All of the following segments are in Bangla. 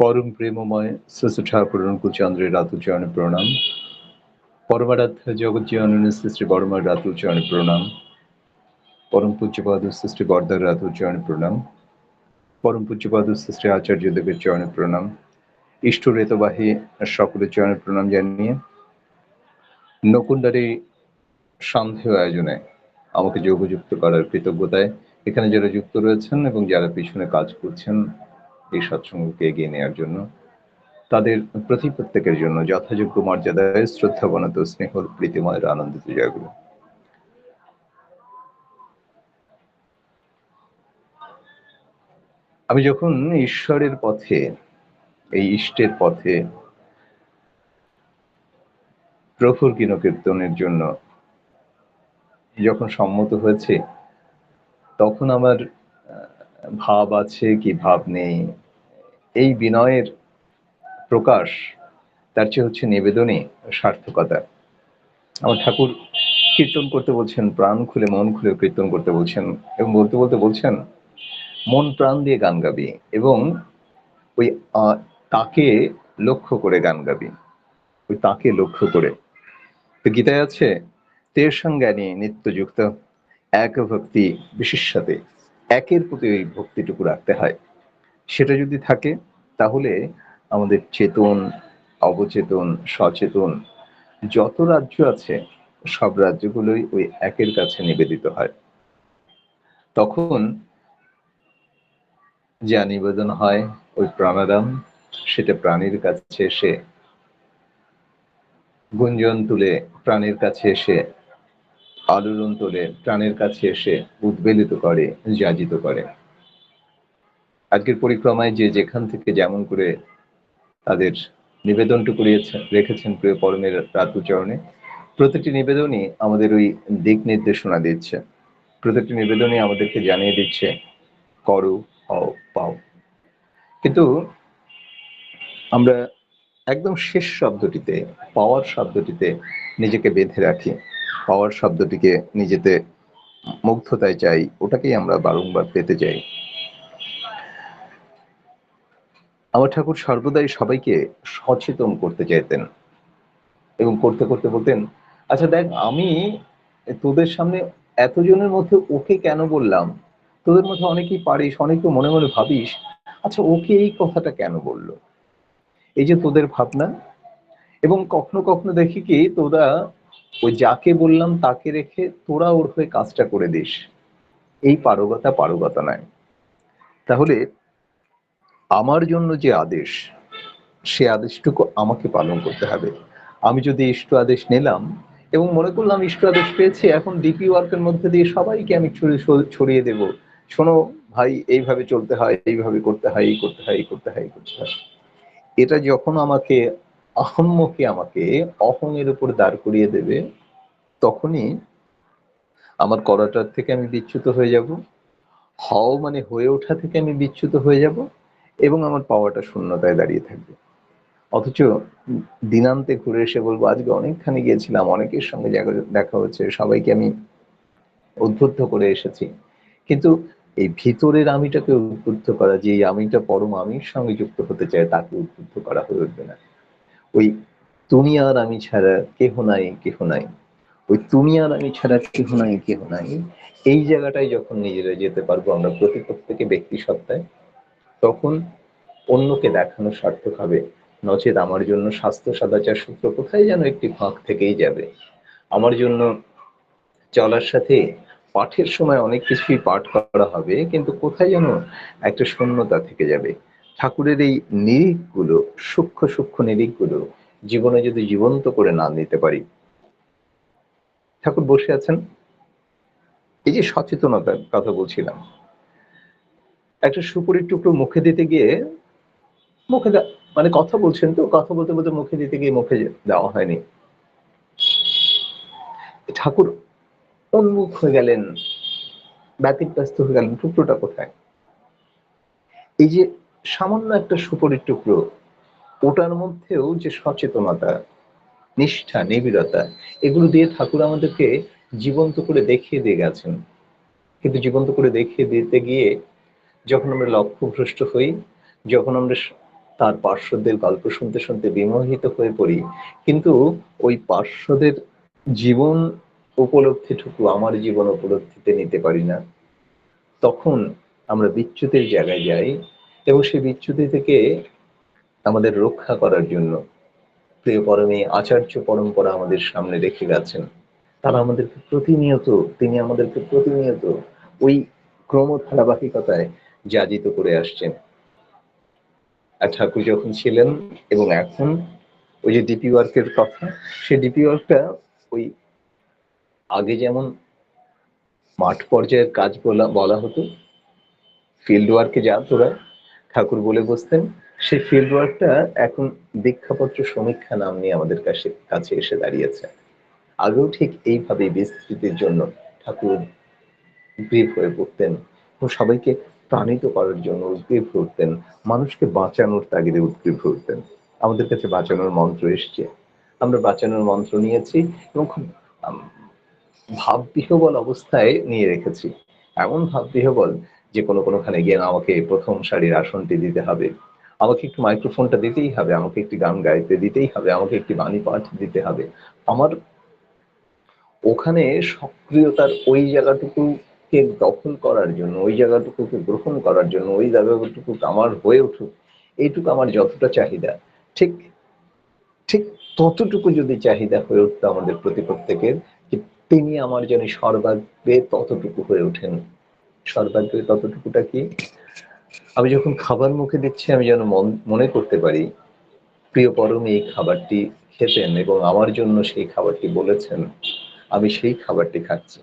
পরম প্রেমময় শ্রী ঠাকুর অনুকূলচন্দ্রের রাতুল চরণে প্রণাম। পরমারাধ্য জগজ্জীবন শ্রী শ্রী বড়মার রাতুল চরণে প্রণাম। পরম পূজ্যপাদ শ্রী শ্রী বরদার রাতুল চরণে প্রণাম। পরম পূজ্যপাদ শ্রী শ্রী আচার্য দেবের চরণে প্রণাম। ইষ্ট রেতবাহী সকলের চরণে প্রণাম জানিয়ে নকুণ্ডার এই সন্দেহ আয়োজনে আমাকে যোগযুক্ত করার কৃতজ্ঞতায় এখানে যারা যুক্ত রয়েছেন এবং যারা পিছনে কাজ করছেন এই সৎসঙ্গকে এগিয়ে নেওয়ার জন্য, তাদের প্রত্যেকের জন্য যথাযোগ্য মর্যাদায় শ্রদ্ধাবনত স্নেহ প্রীতিময়ের আনন্দিত জয়গুলো। আমি যখন ঈশ্বরের পথে, এই ইষ্টের পথে প্রভুর গুণকীর্তনের জন্য যখন সম্মত হয়েছে, তখন আমার ভাব আছে কি ভাব নেই, এই বিনয়ের প্রকাশ তার চেয়ে হচ্ছে নিবেদনে সার্থকতা। আমার ঠাকুর কীর্তন করতে বলছেন, প্রাণ খুলে মন খুলে কীর্তন করতে বলছেন, এবং বলতে বলতে বলছেন মন প্রাণ দিয়ে গান গাবি এবং ওই তাকে লক্ষ্য করে গান গাবি, ওই তাকে লক্ষ্য করে। তো গীতায় আছে তের সঙ্গানি নিত্যযুক্ত এক ভক্তি বিশেষাতে, একের প্রতি ওই ভক্তিটুকু রাখতে হয়। সেটা যদি থাকে তাহলে আমাদের চেতন, অবচেতন, সচেতন যত রাজ্য আছে সব রাজ্যগুলোই ওই একের কাছে নিবেদিত হয়। তখন যা নিবেদন হয় ওই প্রাণারাম, সেটা প্রাণীর কাছে এসে গুঞ্জন তুলে, প্রাণীর কাছে এসে আলোড়ন তোলে, প্রাণের কাছে এসে উদ্বেলিত করে, যাজিত করে। আজকের পরিক্রমায় যে যেখান থেকে যেমন করে তাদের নিবেদনটুকু রেখেছেন প্রিয় পরমের রাতুচরণে, প্রতিটি নিবেদনই আমাদের ওই দিক নির্দেশনা দিচ্ছে, প্রতিটি নিবেদনই আমাদেরকে জানিয়ে দিচ্ছে করো, হও, পাও। কিন্তু আমরা একদম শেষ শব্দটিতে, পাওয়ার শব্দটিতে নিজেকে বেঁধে রাখি, পাওয়ার শব্দটিকে নিজেতে মুগ্ধতায় চাই, ওটাকেই আমরা বারংবার পেতে চাই। আমার ঠাকুর সর্বদাই সবাইকে সচেতন করতে চাইতেন এবং করতে করতে বলতেন, আচ্ছা দেখ, আমি তোদের সামনে এতজনের মধ্যে ওকে কেন বললাম? তোদের মধ্যে অনেকেই পারিস, অনেকে মনে মনে ভাবিস, আচ্ছা ওকে এই কথাটা কেন বললো? এই যে তোদের ভাবনা। এবং কখনো কখনো দেখি কি তোরা ওই যাকে বললাম তাকে রেখে তোরা ওর হয়ে কাজটা করে দিস। এই পারগতা নয়। তাহলে আমার জন্য যে আদেশ, সে আদেশটুকু আমাকে পালন করতে হবে। আমি যদি ইষ্ট আদেশ নিলাম এবং মনে করলাম ইষ্ট আদেশ পেয়েছি, এখন ডিপি ওয়ার্কের মধ্যে দিয়ে সবাইকে আমি ছড়িয়ে দেব, শোনো ভাই এইভাবে চলতে হয়, এইভাবে করতে হয়, এই করতে হয়, এই করতে হয়, এই করতে হয়। এটা যখন আমাকে আমাকে অহংয়ের উপর দাঁড় করিয়ে দেবে, তখনই আমার করাটার থেকে আমি বিচ্যুত হয়ে যাব, হও মানে হয়ে ওঠা থেকে আমি বিচ্যুত হয়ে যাব, এবং আমার পাওয়াটা শূন্যতায় দাঁড়িয়ে থাকবে। অথচ দিনান্তে ঘুরে এসে বলবো আজকে অনেকখানি গিয়েছিলাম, অনেকের সঙ্গে দেখা হচ্ছে, সবাইকে আমি উদ্বুদ্ধ করে এসেছি, কিন্তু এই ভিতরের আমিটাকে উদ্বুদ্ধ করা, যে আমিটা পরম আমির সঙ্গে যুক্ত হতে চায়, তাকে উদ্বুদ্ধ করা হয়ে উঠবে না। ওই তুমি আর আমি ছাড়া কেহ নাই, কেহ নাই, ওই তুমি আর আমি ছাড়া কেহ নাই, কেহ নাই, এই জায়গাটায় যখন নিজেরা যেতে পারবো আমরা প্রত্যেকে ব্যক্তি সত্তায়, তখন অন্যকে দেখানো সার্থক হবে। নচেত আমার জন্য স্বাস্থ্য সদাচার সূত্র কোথায় যেন একটি ফাঁক থেকেই যাবে। আমার জন্য চলার সাথে পাঠের সময় অনেক কিছুই পাঠ করা হবে, কিন্তু কোথায় যেন একটা শূন্যতা থেকে যাবে। ঠাকুরের এই নিরিখগুলো, সূক্ষ্ম সূক্ষ্ম নিরিখগুলো জীবনে যদি জীবন্ত করে না নিতে পারি। ঠাকুর বসে আছেন, এই যে সচেতনতার কথা বলছিলাম, একটা সুপুরির টুকরো মুখে দিতে গিয়ে মানে কথা বলছেন, তো কথা বলতে বলতে মুখে দিতে গিয়ে মুখে দেওয়া হয়নি। ঠাকুর উন্মুখ হয়ে গেলেন, ব্যতিব্যস্ত হয়ে গেলেন, টুকরোটা কোথায়? এই যে সামান্য একটা সুপুরির টুকরো, ওটার মধ্যেও যে সচেতনতা, নিষ্ঠা, নিবিড়তা, এগুলো দিয়ে ঠাকুর আমাদেরকে জীবন্ত করে দেখিয়ে দিয়ে গেছেন। কিন্তু জীবন্ত করে দেখিয়ে দিতে গিয়ে যখন আমরা লক্ষ্যভ্রষ্ট হই, যখন আমরা তার পার্শ্বদের গল্প শুনতে শুনতে বিমোহিত হয়ে পড়ি, কিন্তু ওই পার্শ্বদের জীবন উপলব্ধিটুকু আমার জীবন উপলব্ধিতে নিতে পারি না। তখন আমরা বিচ্যুতির জায়গায় যাই, এবং সেই বিচ্যুতি থেকে আমাদের রক্ষা করার জন্য প্রিয় পরমে আচার্য পরম্পরা আমাদের সামনে রেখে গেছেন। তারা আমাদেরকে প্রতিনিয়ত, তিনি আমাদেরকে প্রতিনিয়ত ওই ক্রম ধারাবাহিকতায় যাজিত করে আসছেন। আর ঠাকুর যখন ছিলেন এবং এখন, ওই যে ডিপি ওয়ার্কের কথা, সেই ডিপি ওয়ার্কটা ওই আগে যেমন মাঠ পর্যায়ের কাজ বলা হতো, ফিল্ড ওয়ার্কে যা তোরা, ঠাকুর বলে বসতেন, সেই ফিল্ড ওয়ার্কটা এখন দীক্ষাপত্র সমীক্ষা নাম নিয়ে আমাদের কাছে এসে দাঁড়িয়েছে। আগেও ঠিক এইভাবে বিস্তৃতির জন্য ঠাকুর উদ্গ্রীব হয়ে পড়তেন এবং সবাইকে প্রাণিত করার জন্য উদ্গ্রীব হতেন, মানুষকে বাঁচানোর তাগিদে উদ্গ্রীব হতেন। আমাদের কাছে বাঁচানোর মন্ত্র এসছে, আমরা বাঁচানোর মন্ত্র নিয়েছি এবং খুব ভাববিহ্বল অবস্থায় নিয়ে রেখেছি। এমন ভাববিহ্বল যে কোনোখানে গিয়ে আমাকে প্রথম সারির আসনটি দিতে হবে, আমাকে একটু মাইক্রোফোনটা দিতেই হবে, আমাকে একটি গান গাইতে দিতেই হবে, আমাকে একটি বাণী পাঠ দিতে হবে। আমার ওখানে সক্রিয়তার ওই জায়গাটুকুকে দখল করার জন্য, ওই জায়গাটুকুকে গ্রহণ করার জন্য, ওই জায়গাটুকু আমার হয়ে উঠুক, এইটুকু আমার যতটা চাহিদা, ঠিক ঠিক ততটুকু যদি চাহিদা হয়ে উঠতো আমাদের প্রতি প্রত্যেকের, যে তিনি আমার জন্য সর্বাগ্রে ততটুকু হয়ে ওঠেন। সর্বাগ্রে ততটুকুটা কি? আমি যখন খাবার মুখে দিচ্ছি, আমি যেন মনে করতে পারি প্রিয় পরম এই খাবারটি খেতেন এবং আমার জন্য সেই খাবারটি বলেছেন, আমি সেই খাবারটি খাচ্ছি।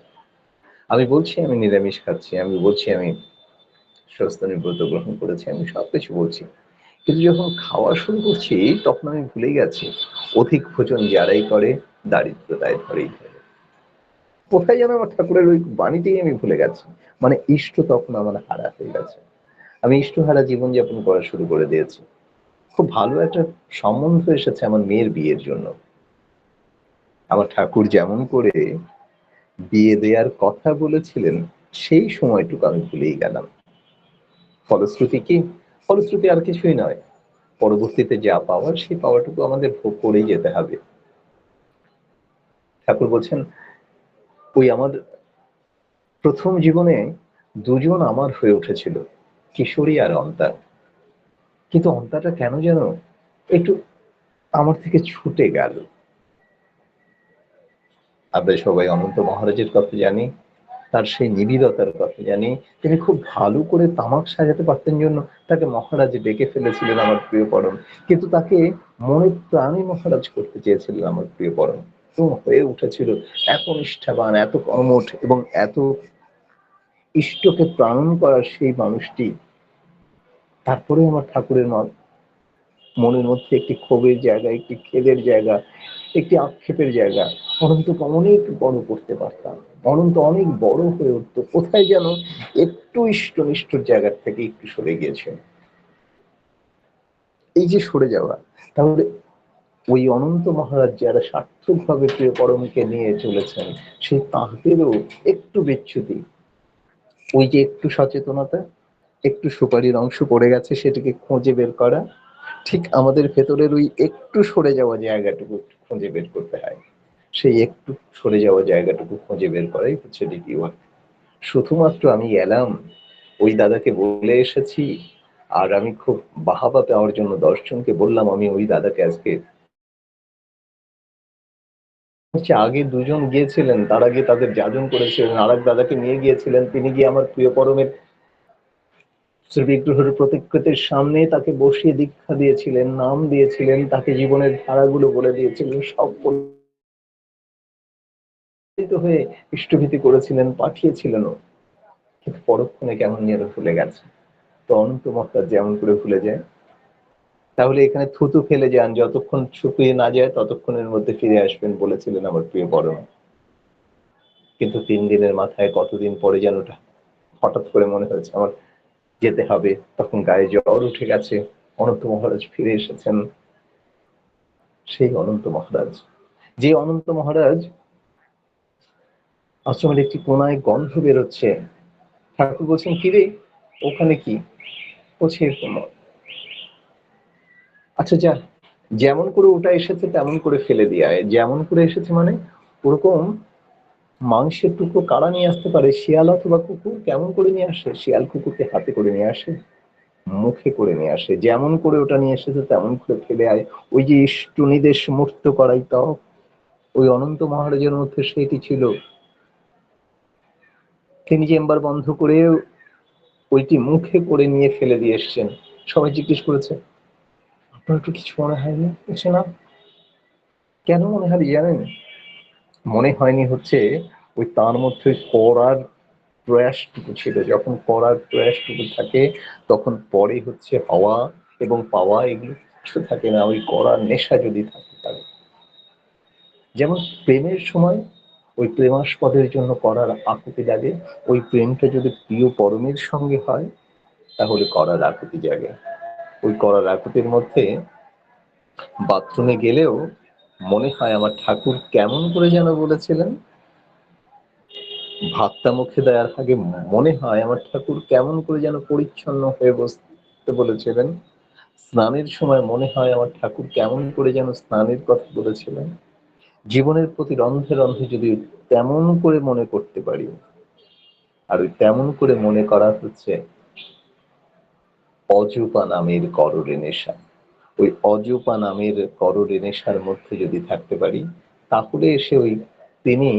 আমি বলছি আমি নিরামিষ খাচ্ছি, আমি বলছি আমি স্বস্তানি ব্রত গ্রহণ করেছি, আমি সবকিছু বলছি, কিন্তু যখন খাওয়া শুরু করছি তখন আমি ভুলে গেছি অধিক ভোজন যারাই করে দারিদ্র তাই ধরেই ধরে। কোথায় যেন আমার ঠাকুরের ওই বাণীতেই আমি ভুলে গেছি। মানে ইষ্ট তখন আমার হারা হয়ে গেছে, আমি ইষ্টহারা জীবনযাপন করা শুরু করে দিয়েছি। খুব ভালো একটা সম্বন্ধ এসেছে আমার মেয়ের বিয়ের জন্য, আমার ঠাকুর যেমন করে বিয়ে দেওয়ার কথা বলেছিলেন সেই সময়টুকু আমি ভুলেই গেলাম। ফলশ্রুতি কি? ফলশ্রুতি আর কিছুই নয়, পরবর্তীতে যা পাওয়ার সেই পাওয়াটুকু আমাদের ভোগ করেই যেতে হবে। ঠাকুর বলছেন, ওই আমার প্রথম জীবনে দুজন আমার হয়ে উঠেছিল, কিশোরী আর অন্তা। কিন্তু অন্তাটা কেন যেন একটু আমার থেকে ছুটে গেল। আমরা সবাই অনন্ত মহারাজের কথা জানি, তার সেই নিবিড়তার কথা জানি। তিনি খুব ভালো করে তামাক সাজাতে পারতেন জন্য তাকে মহারাজ ডেকে ফেলেছিলেন আমার প্রিয় পরম, কিন্তু তাকে মনে প্রাণে মহারাজ করতে চেয়েছিলেন আমার প্রিয় পরম, এবং হয়ে উঠেছিল এত নিষ্ঠাবান, এত কর্মঠ এবং এত ইষ্টকে প্রাণন করার সেই মানুষটি। তারপরে আমার ঠাকুরের মনের মধ্যে একটি ক্ষোভের জায়গা, একটি খেদের জায়গা, একটি আক্ষেপের জায়গা। অনন্ত অনেক বড় করতে পারতাম, অনন্ত অনেক বড় হয়ে উঠতো, কোথায় যেন একটু ইষ্টনিষ্ঠর জায়গার থেকে একটু সরে গিয়েছে। এই যে সরে যাওয়া, তাহলে ওই অনন্ত মহারাজ যারা সার্থকভাবে প্রিয় পরমকে নিয়ে চলেছেন, সেই তাঁদেরও একটু বিচ্যুতি, ওই যে একটু সচেতনতা, একটু সুপারির অংশ পড়ে গেছে সেটাকে খুঁজে বের করা, ঠিক আমাদের ভেতরের ওই একটু সরে যাওয়া জায়গাটুকু খুঁজে বের করতে হয়। সেই একটু সরে যাওয়া জায়গাটুকু খুঁজে বের করাই হচ্ছে ডিপি ওয়ার্ক। শুধুমাত্র আমি এলাম, ওই দাদাকে বলে এসেছি, আর আমি খুব বাহাবা পাওয়ার জন্য 10 জনকে বললাম আমি ওই দাদাকে আজকে, হচ্ছে আগে দুজন গিয়েছিলেন, তার আগে তাদের যাজন করেছিলেন, আর এক দাদাকে নিয়ে গিয়েছিলেন, তিনি গিয়ে আমার প্রিয় পরমের শ্রীবিগ্রহের প্রতিকৃতির সামনে তাকে বসিয়ে দীক্ষা দিয়েছিলেন, নাম দিয়েছিলেন, তাকে জীবনের ধারাগুলো বলে দিয়েছিলেন, সব হয়ে ইষ্টভীতি করেছিলেন, পাঠিয়েছিলেন। কিন্তু পরক্ষণে কেমন যেন ভুলে গেছে। তো অনন্ত মহারাজ যেমন করে ভুলে যায়, তাহলে এখানে থুতু ফেলে যান, যতক্ষণ শুকিয়ে না যায় ততক্ষণের মধ্যে ফিরে আসবেন বলেছিলেন আমার প্রিয় পরম। কিন্তু 3 দিনের মাথায় কতদিন পরে যেন হঠাৎ করে মনে হয়েছে আমার যেতে হবে, তখন গায়ে জ্বর উঠে গেছে, অনন্ত মহারাজ ফিরে এসেছেন। সেই অনন্ত মহারাজ, যে অনন্ত মহারাজ আশ্রমের একটি কোনায় গন্ধ বেরোচ্ছে, ঠাকুর বলছেন কিরে ওখানে কি? বলছে এরকম আচ্ছা যা, যেমন করে ওটা এসেছে তেমন করে ফেলে দিয়ে আয়। যেমন করে এসেছে মানে ওরকম মাংসের টুকরো কারা নিয়ে আসতে পারে? শিয়াল অথবা কুকুর। কেমন করে নিয়ে আসে? শিয়াল কুকুরকে হাতে করে নিয়ে আসে? মুখে করে নিয়ে আসে। যেমন করে ওটা নিয়ে এসেছে তেমন করে ফেলে আয়। ওই যে টুনিদের মূর্ত করাই তব, ওই অনন্ত মহারাজের মধ্যে সেটি ছিল। তিনি চেম্বার বন্ধ করে ওইটি মুখে করে নিয়ে ফেলে দিয়ে এসছেন। সবাই জিজ্ঞেস করেছে, আপনার একটু কিছু মনে হয়নি? কিছু না। কেন মনে হয় জানেন? মনে হয়নি হচ্ছে ওই তার মধ্যে করার প্রয়াসটুকু ছিল। যখন করার প্রয়াসটুকু থাকে তখন পরে হচ্ছে হওয়া এবং পাওয়া এগুলো কিছু থাকে না। ওই করার নেশা যদি থাকে তাহলে, যেমন প্রেমের সময় ওই প্রেমাস্পদের জন্য করার আকুতি লাগে, ওই প্রেমটা যদি প্রিয় পরমের সঙ্গে হয় তাহলে করার আকুতি জাগে। ওই করার আকুতির মধ্যে বাথরুমে গেলেও মনে হয় আমার ঠাকুর কেমন করে যেন বলেছিলেন, ভাতটা মুখে দেওয়ার আগে মনে হয় আমার ঠাকুর কেমন করে যেন পরিচ্ছন্ন হয়ে বসতে বলেছিলেন, স্নানের সময় মনে হয় আমার ঠাকুর কেমন করে যেন স্নানের কথা বলেছিলেন। জীবনের প্রতি রন্ধে রন্ধে যদি তেমন করে মনে করতে পারি, আর ওই তেমন করে মনে করা হচ্ছে অজপা নামের কররে নেশা। ওই অজপা নামের কররে নেশার মধ্যে যদি থাকতে পারি তাহলে এসে ওই তিনি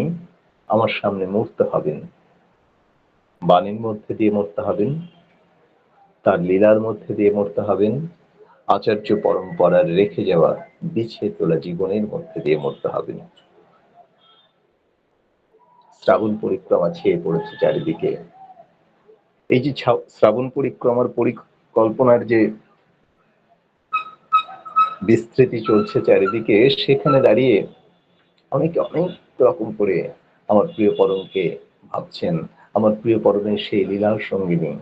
আমার সামনে মূর্ত হবেন। বাণীর মধ্যে দিয়ে মূর্ত হবেন, তার লীলার মধ্যে দিয়ে মূর্ত হবেন, আচার্য পরম্পরার রেখে যাওয়া বিছিয়ে তোলা জীবনের মধ্যে দিয়ে মূর্ত হবেন। শ্রাবণ পরিক্রমা ছেয়ে পড়েছে চারিদিকে। এই যে শ্রাবণ পরিক্রমার পরিকল্পনার যে বিস্তৃতি চলছে চারিদিকে, সেখানে দাঁড়িয়ে অনেকে অনেক রকম করে আমার প্রিয় পরমকে ভাবছেন। আমার প্রিয় পরমের সেই লীলার সঙ্গিনী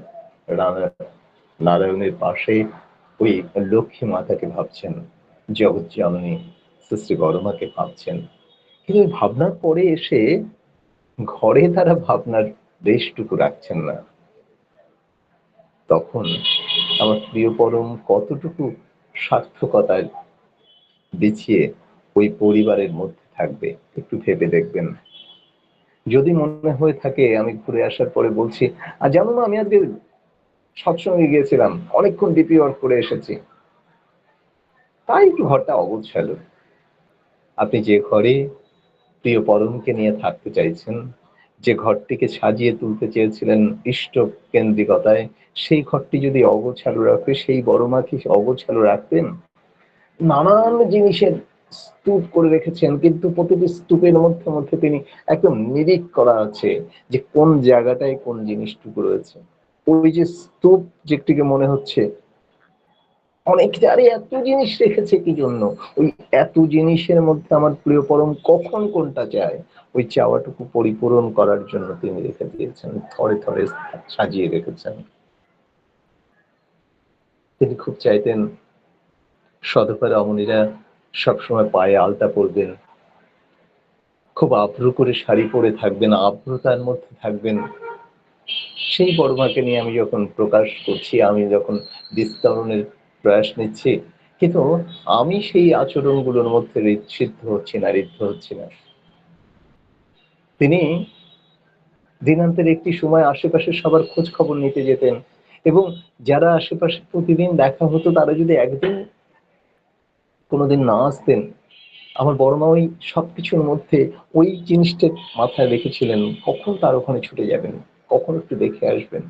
নারায়ণের পাশে ওই লক্ষ্মী মাতাকে ভাবছেন, জগৎ জননী শ্রী বড়মাকে ভাবছেন। কিন্তু ভাবনার পরে এসে ঘরে তারা ভাবনার রেশটুকু রাখছেন না। তখন আমার প্রিয় পরম কতটুকু সার্থকতায় বিছিয়ে ওই পরিবারের মধ্যে থাকবে একটু ভেবে দেখবেন। যদি মনে হয়ে থাকে আমি ঘুরে আসার পরে বলছি, আর জানো না আমি আজকে সৎসঙ্গে গিয়েছিলাম, অনেকক্ষণ ডিপি ওয়ার্ক করে এসেছি, তাই একটু ঘরটা অগোছালো। আপনি যে ঘরে প্রিয় পরমকে নিয়ে থাকতে চাইছেন, যে ঘরটিকে সাজিয়ে তুলতে চেয়েছিলেন ইষ্ট কেন্দ্রিকতায়, সেই ঘরটি যদি অগোছালো রাখে, সেই বড় মা কি অগোছালো রাখতেন? নানান জিনিসের স্তূপ করে রেখেছেন, কিন্তু প্রতিটি স্তূপের মধ্যে মধ্যে তিনি একদম নিরিখ করা আছে যে কোন জায়গাটায় কোন জিনিসটুকু রয়েছে। ওই যে স্তূপ যেটিকে মনে হচ্ছে অনেক, আরে এত জিনিস রেখেছে কি জন্য? ওই এত জিনিসের মধ্যে আমার প্রিয় পরম কখন কোনটা চায়, ওই চাওয়াটুকু পরিপূরণ করার জন্য তিনি রেখে দিয়েছেন, থরে থরে সাজিয়ে রেখেছেন। তিনি খুব চাইতেন সধবা রমণীরা সবসময় পায়ে আলতা পরবেন, খুব আব্রু করে শাড়ি পরে থাকবেন, আব্রুতার মধ্যে থাকবেন। সেই বড়মাকে নিয়ে আমি যখন প্রকাশ করছি, আমি যখন বিস্তরণের প্রয়াস নিচ্ছি, কিন্তু আমি সেই আচরণগুলোর মধ্যে সিদ্ধ হচ্ছি না, ঋদ্ধ হচ্ছি না। তিনি দিনান্তের একটি সময় আশেপাশে সবার খোঁজ খবর নিতে যেতেন, এবং যারা আশেপাশে প্রতিদিন দেখা হতো তারা যদি একদিন কোনোদিন না আসতেন, আমার বড় মা ওই সবকিছুর মধ্যে ওই জিনিসটা মাথায় রেখেছিলেন, কখন তার ওখানে ছুটে যাবেন, কখন একটু দেখে আসবেন।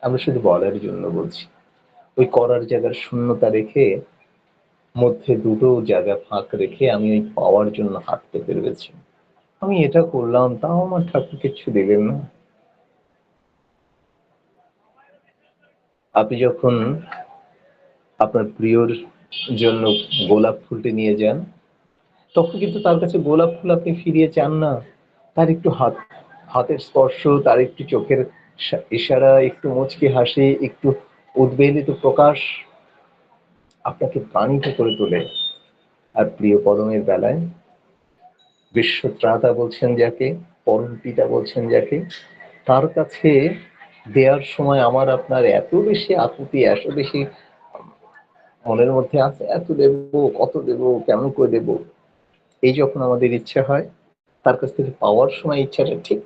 আমরা শুধু বলার জন্য বলছি, ওই করার জায়গার শূন্যতা রেখে, মধ্যে দুটো জায়গা ফাঁক রেখে আমি ওই পাওয়ার জন্য হাঁটতে পেরেছি। আমি এটা করলাম, তাও আমার ঠাকুর কিছু দিলেন না। আপনি যখন আপনার প্রিয়র জন্য গোলাপ ফুলটি নিয়ে যান, তখন কিন্তু তার কাছে গোলাপ ফুল আপনি ফিরিয়ে চান না, তার একটু হাতের স্পর্শ, তার একটু চোখের ইশারা, একটু মুচকি হাসি, একটু উদ্বেলিত প্রকাশ আপনাকে প্রাণিত করে তোলে। আর প্রিয় পরমের বেলায় বিশ্বত্রাতা বলছেন যাকে, পরম পিতা বলছেন যাকে, তার কাছে দেওয়ার সময় আমার আপনার এত বেশি আকুতি, এত বেশি মনের মধ্যে আছে এত দেব, কত দেব, কেমন করে দেব, এই যখন আমাদের ইচ্ছা হয়, তার কাছ থেকে পাওয়ার সময় ইচ্ছাটা ঠিক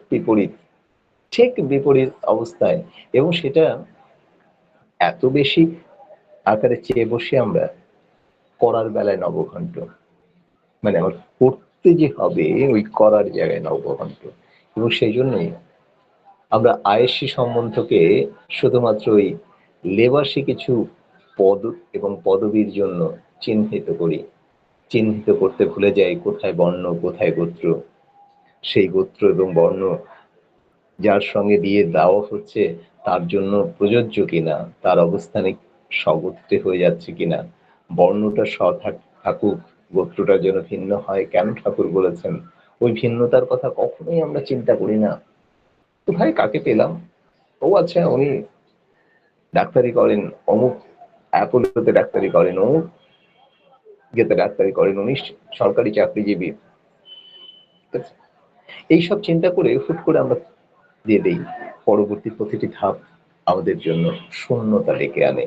বিপরীত অবস্থায়, এবং সেটা এত বেশি আকারে চেয়ে বসি আমরা, করার বেলায় নবঘণ্ট, মানে আমার করতে যে হবে ওই করার জায়গায় নবঘণ্ট। এবং সেই জন্যই আমরা আয়েশি সম্বন্ধকে শুধুমাত্র ওই লেবাসী কিছু পদ এবং পদবীর জন্য চিহ্নিত করি, চিহ্নিত করতে ভুলে যাই কোথায় বর্ণ, কোথায় গোত্র, সেই গোত্র এবং বর্ণ যার সঙ্গে বিয়ে দেওয়া হচ্ছে তার জন্য প্রযোজ্য কিনা, তার অবস্থানে স্বগোত্রে হয়ে যাচ্ছে কিনা, বর্ণটা থাকুক, গোত্রটা যেন ভিন্ন হয় কেন ঠাকুর বলেছেন, ওই ভিন্নতার কথা কখনোই আমরা চিন্তা করি না। কোথায় কাকে পেলাম, ও আচ্ছা উনি ডাক্তারি করেন, অমুক অ্যাপোলোতে ডাক্তারি করেন, অমুক ইয়েতে ডাক্তারি করেন, উনি সরকারি চাকরিজীবী, এইসব চিন্তা করে হুট করে আমরা দিয়ে দেই। পরবর্তী প্রতিটি ধাপ আমাদের জন্য শূন্যতা ডেকে আনে।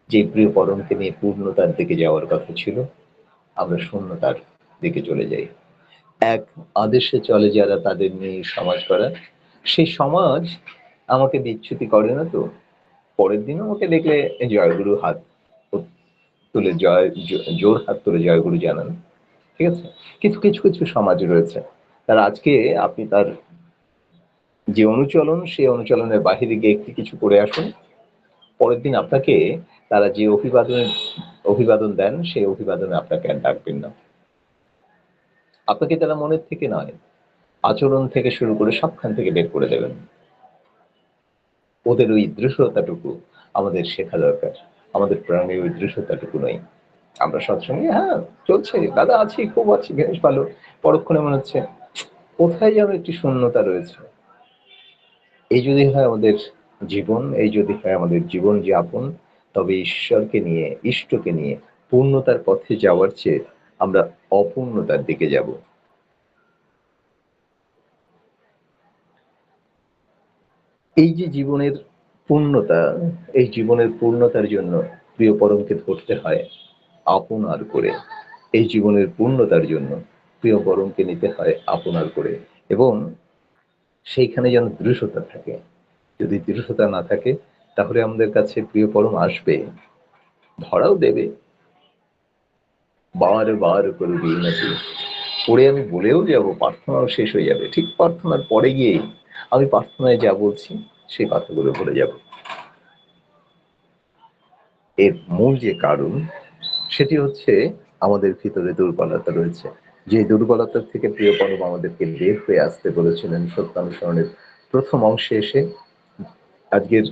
যে প্রিয় পরমকে নিয়ে পূর্ণতার দিকে যাওয়ার কথা ছিল, আমরা শূন্যতার দিকে চলে যাই। এক আদেশে চলে যারা, তাদের নিয়ে সমাজ করা, সেই সমাজ আমাকে বিচ্যুতি করে না তো, পরের দিন আমাকে দেখলে জয়গুরু হাত তুলে জোর হাত তুলে জয়গুরু জানান, ঠিক আছে। কিন্তু কিছু কিছু সমাজ রয়েছে, তার আজকে আপনি তার যে অনুচলন, সেই অনুচলনের বাহিরে গিয়ে একটি কিছু করে আসুন, পরের দিন আপনাকে তারা যে অভিবাদন দেন, সেই অভিবাদনে আপনাকে আর ডাকবেন না। আপনাকে তারা মনের থেকে নয়, আচরণ থেকে শুরু করে সবখান থেকে বের করে দেবেন। ওদের ওই দৃঢ়তাটুকু আমাদের শেখা দরকার। আমাদের প্রাণে ওই দৃঢ়তাটুকু নয়। আমরা সৎসঙ্গে হ্যাঁ চলছে, দাদা আছি, খুব আছি, বেশ ভালো, পরক্ষণে মনে হচ্ছে কোথায় যেন একটি শূন্যতা রয়েছে। এই যদি হয় আমাদের জীবন, এই যদি হয় আমাদের জীবন যাপন, তবে ঈশ্বরকে নিয়ে, ইষ্টকে নিয়ে পূর্ণতার পথে যাওয়ার চেয়ে আমরা অপূর্ণতার দিকে যাব। এই যে জীবনের পূর্ণতা, এই জীবনের পূর্ণতার জন্য প্রিয় পরমকে ধরতে হয় আপনার করে। এই জীবনের পূর্ণতার জন্য প্রিয় পরমকে নিতে হয় আপনার করে, এবং সেইখানে যেন দৃঢ়তা থাকে। যদি দৃঢ়তা না থাকে, তাহলে আমাদের কাছে প্রিয় পরম আসবে, ধরাও দেবে, বার বার করে বিনতি পরে আমি বলেও যাব, প্রার্থনাও শেষ হয়ে যাবে, ঠিক প্রার্থনার পরে গিয়ে আমি প্রার্থনায় যা বলছি সেই কথাগুলো বলে যাব। এর মূল যে কারণ, সেটি হচ্ছে আমাদের ভিতরে দুর্বলতা রয়েছে। যে দুর্বলতার থেকে প্রিয় পরম আমাদেরকে বের হয়ে আসতে বলেছিলেন সত্যানুসরণের প্রথম অংশে এসে। আজকের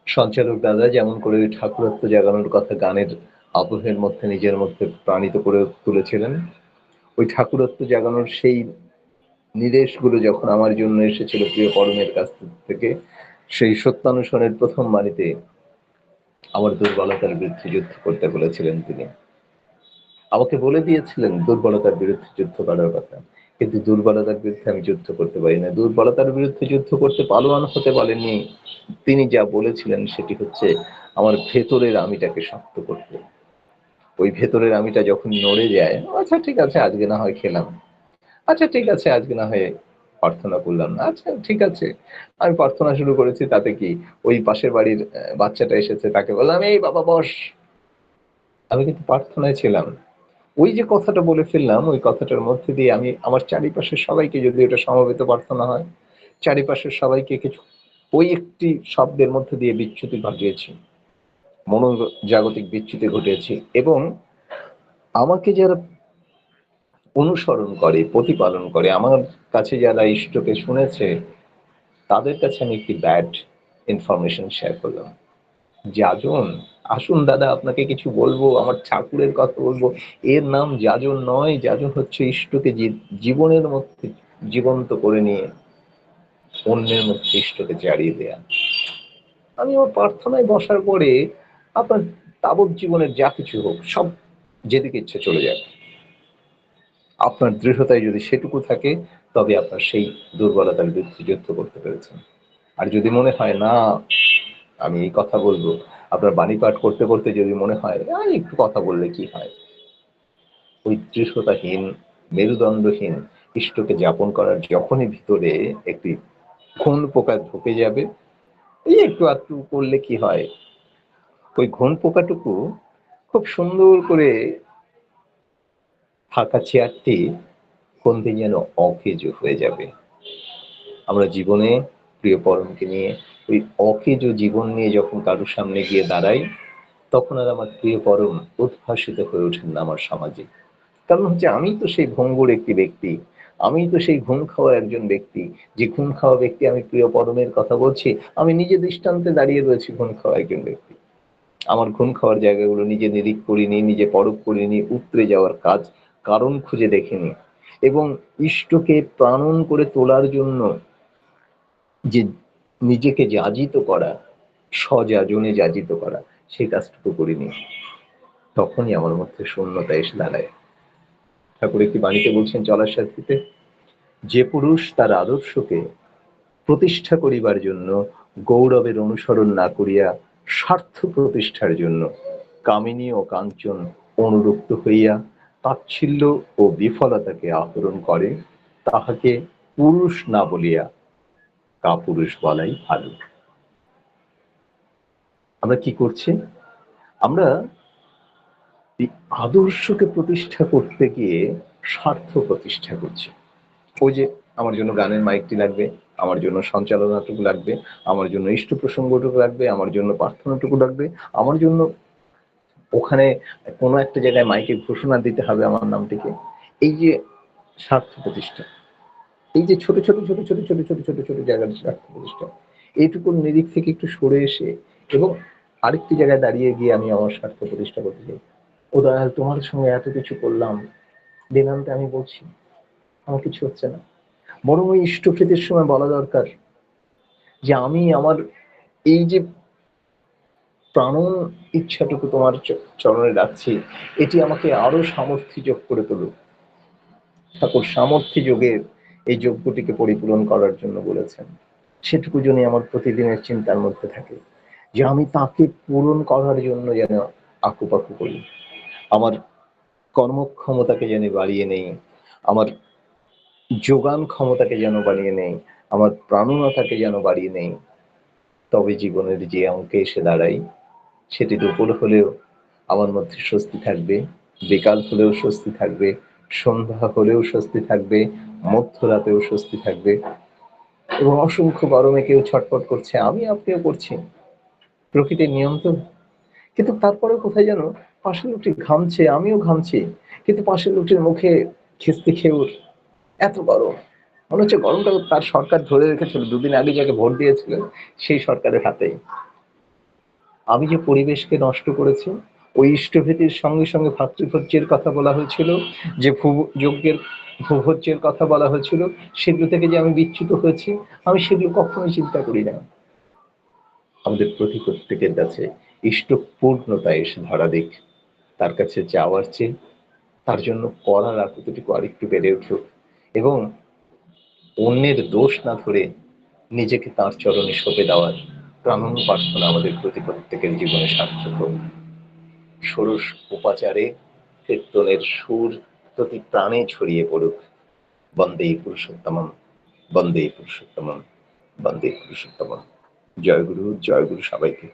সঞ্চালক দাদা যেমন করে ঠাকুরত্ব জাগানোর কথা গানের আবহের মধ্যে নিজের মধ্যে প্রাণিত করে তুলেছিলেন, ওই ঠাকুরত্ব জাগানোর সেই নির্দেশগুলো যখন আমার জন্য এসেছিল প্রিয় পরমের কাছ থেকে, সেই সত্যানুসরণের প্রথম বাণীতে আমার দুর্বলতার বিরুদ্ধে যুদ্ধ করতে বলেছিলেন তিনি। আমাকে বলে দিয়েছিলেন দুর্বলতার বিরুদ্ধে যুদ্ধ করার কথা, কিন্তু দুর্বলতার বিরুদ্ধে আমি যুদ্ধ করতে পারি না। দুর্বলতার বিরুদ্ধে যুদ্ধ করতে পালোয়ান হতে বলেননি, তিনি যা বলেছিলেন সেটি হচ্ছে আমার ভেতরের আমিটাকে শক্ত করতে। ওই ভেতরের আমিটা যখন নড়ে যায়, আচ্ছা ঠিক আছে আজকে না হয় খেলাম, আচ্ছা ঠিক আছে আজকে না হয় প্রার্থনা করলাম না, আচ্ছা ঠিক আছে আমি প্রার্থনা শুরু করেছি, তাতে কি, ওই পাশের বাড়ির বাচ্চাটা এসেছে, তাকে বললাম এই বাবা বস, আমি কিন্তু প্রার্থনায় ছিলাম। ওই যে কথাটা বলে ফেললাম, ওই কথাটার মধ্যে দিয়ে আমি আমার চারিপাশের সবাইকে, যদি এটা সমবেত প্রার্থনা হয়, চারিপাশের সবাইকে কিছু ওই একটি শব্দের মধ্যে দিয়ে বিচ্যুতি ঘটিয়েছি, মনোজাগতিক বিচ্যুতি ঘটিয়েছি। এবং আমাকে যারা অনুসরণ করে, প্রতিপালন করে, আমার কাছে যারা ইষ্টকে শুনেছে, তাদের কাছে আমি একটি ব্যাড ইনফরমেশন শেয়ার করলাম। যাজন, আসুন দাদা আপনাকে কিছু বলবো, আমার ঠাকুরের কথা বলবো। এর নাম যাজন নয়, যাজন হচ্ছে ইষ্টকে জীবনের মধ্যে জীবন্ত করে নিয়ে অন্যের মধ্যে ইষ্টকে জারিয়ে দেয়া। আমি আমার প্রার্থনায় বসার পরে আপনার তাবৎ জীবনের যা কিছু হোক সব যেদিকে ইচ্ছে চলে যায়, আপনার দৃঢ়তায় যদি সেটুকু থাকে, তবে আপনার সেই দুর্বলতার বিরুদ্ধে যুদ্ধ করতে পেরেছেন। আর যদি মনে হয় না আমি এই কথা বলবো, আপনার বাণী পাঠ করতে করতে যদি মনে হয় একটু কথা বললে কি হয়, ওই দৃঢ়তাহীন, মেরুদণ্ডহীন ইষ্টকে যাপন করার যখনই ভিতরে একটি ঘুণ পোকা ঢুকে যাবে, একটু আধটু করলে কি হয়, ওই ঘুণ পোকাটুকু খুব সুন্দর করে ফাঁকা চেয়ারটি কোন দিন যেন অকেজো হয়ে যাবে। আমরা জীবনে প্রিয় পরমকে নিয়ে ওই অকেজো জীবন নিয়ে যখন কারোর সামনে গিয়ে দাঁড়াই, তখন আর আমার প্রিয় পরম উদ্ভাসিত হয়ে ওঠেন না আমার সমাজে। কারণ হচ্ছে আমি তো সেই ভঙ্গুর একটি ব্যক্তি, আমি তো সেই ঘুম খাওয়া একজন ব্যক্তি। যে ঘুম খাওয়া ব্যক্তি, আমি প্রিয় পরমের কথা বলছি, আমি নিজে দৃষ্টান্তে দাঁড়িয়ে রয়েছি ঘুম খাওয়া একজন ব্যক্তি। আমার ঘুম খাওয়ার জায়গাগুলো নিজে নিরীখ করিনি, নিজে পরখ করিনি, উতরে যাওয়ার কাজ কারণ খুঁজে দেখিনি, এবং ইষ্টকে প্রাণন করে তোলার জন্য যে নিজেকে যাজিত করা, সযাজনে যাজিত করা, সেই কাজটুকু করিনি। তখনই আমার মধ্যে শূন্যতা এসে দাঁড়ায়। ঠাকুর একটি বাণীতে বলছেন চলার সাথীতে, যে পুরুষ তার আদর্শকে প্রতিষ্ঠা করিবার জন্য গৌরবের অনুসরণ না করিয়া স্বার্থ প্রতিষ্ঠার জন্য কামিনী ও কাঞ্চন অনুরক্ত হইয়া তাচ্ছিল্য ও বিফলতাকে আহরণ করে, তাহাকে পুরুষ না বলিয়া কাপুরুষ বলাই ভালো। আমরা কি করছি? আমরা আদর্শকে প্রতিষ্ঠা করতে গিয়ে স্বার্থ প্রতিষ্ঠা করছি। ওই যে আমার জন্য গানের মাইকটি লাগবে, আমার জন্য সঞ্চালনাটুকু লাগবে, আমার জন্য ইষ্ট প্রসঙ্গটুকু লাগবে, আমার জন্য প্রার্থনাটুকু লাগবে, আমার জন্য ওখানে কোনো একটা জায়গায় মাইকে ঘোষণা দিতে হবে আমার নামটিকে। এই যে স্বার্থ প্রতিষ্ঠা, এই যে ছোট ছোট ছোট ছোট ছোট ছোট ছোট ছোট জায়গার স্বার্থ প্রতিষ্ঠা, এইটুকুর নিরিখ থেকে একটু সরে এসে এবং আরেকটি জায়গায় দাঁড়িয়ে গিয়ে আমি আমার স্বার্থ প্রতিষ্ঠা করতে চাই। ও দয়াল, তোমার সঙ্গে এত কিছু করলাম, দিনান্তে আমি বলছি আমার কিছু হচ্ছে না। বরং ওই ইষ্টপ্রীতির সময় বলা দরকার যে আমি আমার এই যে প্রাণন ইচ্ছাটুকু তোমার চরণে রাখছি, এটি আমাকে আরো সামর্থ্য যোগ করে তুলুক। ঠাকুর সামর্থ্য যোগের এই যজ্ঞটিকে পরিপূরণ করার জন্য বলেছেন। সেটুকু যেন আমার প্রতিদিনের চিন্তার মধ্যে থাকে, যে আমি তাকে পূরণ করার জন্য যেন আকুপাকু করি, আমার কর্মক্ষমতাকে যেন বাড়িয়ে নেই, আমার যোগান ক্ষমতাকে যেন বাড়িয়ে নেই, আমার প্রাণনতাকে যেন বাড়িয়ে নেই। তবে জীবনের যে অঙ্কে এসে দাঁড়াই, সেটি দুপুর হলেও আমার মধ্যে স্বস্তি থাকবে, বিকাল হলেও স্বস্তি থাকবে, সন্ধ্যা হলেও স্বস্তি থাকবে, মধ্যরাতেও স্বস্তি থাকবে। এবং অসংখ্য গরমে কেউ ছটফট করছে, আমি আপনিও করছি, প্রকৃতির নিয়ম তো। কিন্তু তারপরে কোথায় যেন পাশের লোকটি ঘামছে, আমিও ঘামছি, কিন্তু পাশের লোকটির মুখে খিস্তি খেউর, এত গরম। মনে হচ্ছে গরমটা তার সরকার ধরে রেখেছিল, দুদিন আগে যাকে ভোট দিয়েছিলেন সেই সরকারের হাতেই। আমি যে পরিবেশকে নষ্ট করেছি, ওই ইষ্টভীতির সঙ্গে সঙ্গে ভাতৃভোজ্যের কথা বলা হয়েছিল, যে যজ্ঞের ভূভোজ্যের কথা বলা হয়েছিল, সেগুলো থেকে যে আমি বিচ্যুত হয়েছি, আমি সেগুলো কখনোই চিন্তা করি না। আমাদের প্রত্যেকের কাছে ইষ্ট পূর্ণতা এসে ধরা দিক, তার কাছে যাওয়ার চেয়ে তার জন্য করার আকুতিটুকু আরেকটু বেড়ে উঠুক, এবং অন্যের দোষ না ধরে নিজেকে তার চরণে সঁপে দেওয়ার প্রাণন প্রার্থনা আমাদের প্রত্যেকের জীবনে সার্থক হোক। ষোড়শ উপাচারে কীর্তনের সুর প্রতি প্রাণে ছড়িয়ে পড়ুক। বন্দে পুরুষোত্তমম, বন্দে পুরুষোত্তমম, বন্দে পুরুষোত্তমম। জয় গুরু, জয় গুরু সবাইকে।